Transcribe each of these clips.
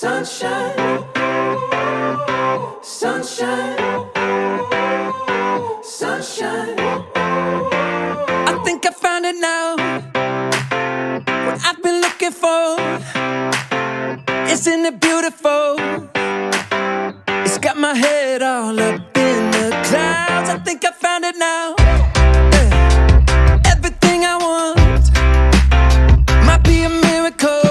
Sunshine, sunshine, sunshine. I think I found it now. What I've been looking for. Isn't it beautiful? It's got my head all up in the clouds. I think I found it now. Yeah. Everything I want might be a miracle.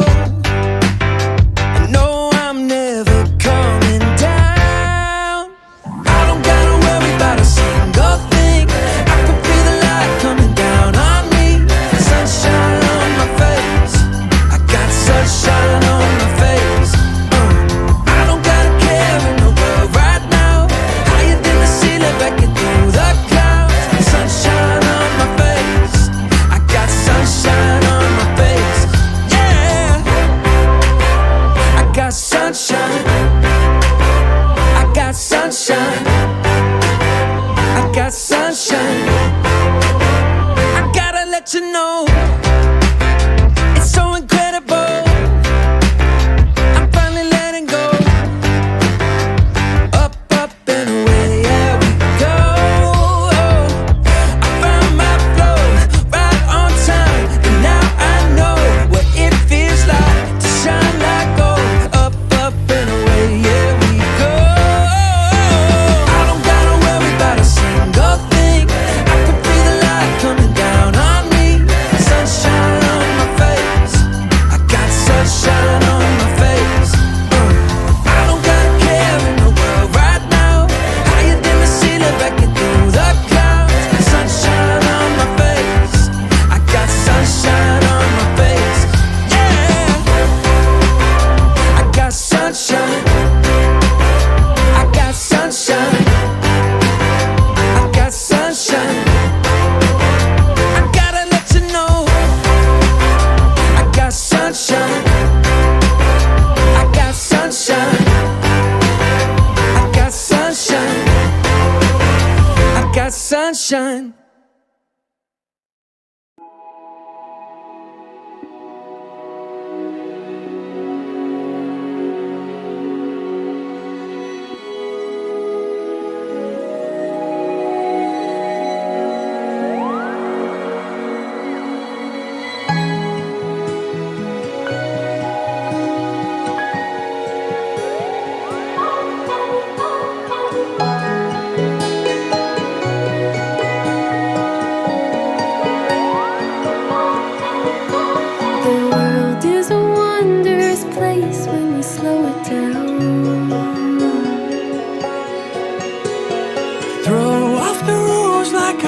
Sunshine.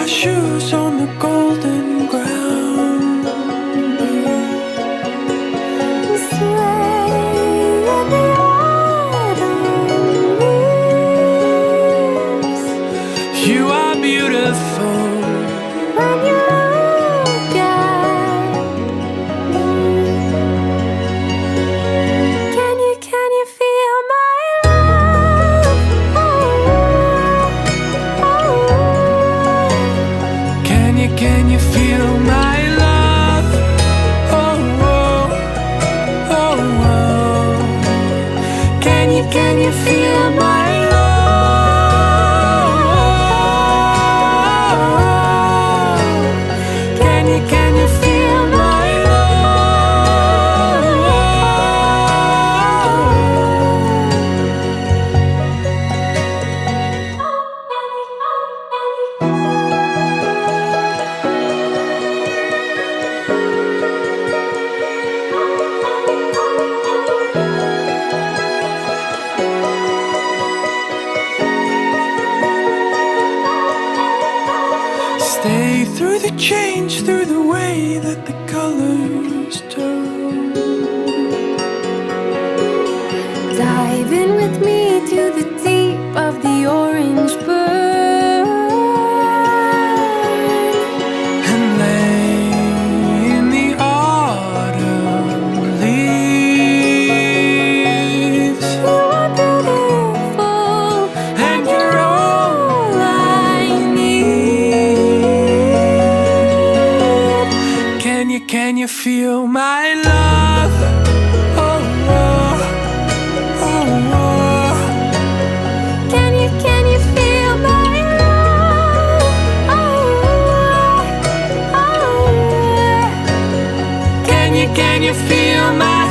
Shoes on the golden ground. Sway in the autumn leaves. You are beautiful when you look at me. Can you feel my love? Can you feel my love? Oh, oh, oh, oh. Can you feel my love? Can you feel my stay through the change, through the way that the colors turn. Dive in with me to the deep of the orange burn and lay in the autumn leaves. You are beautiful and you're all I need. Can you feel my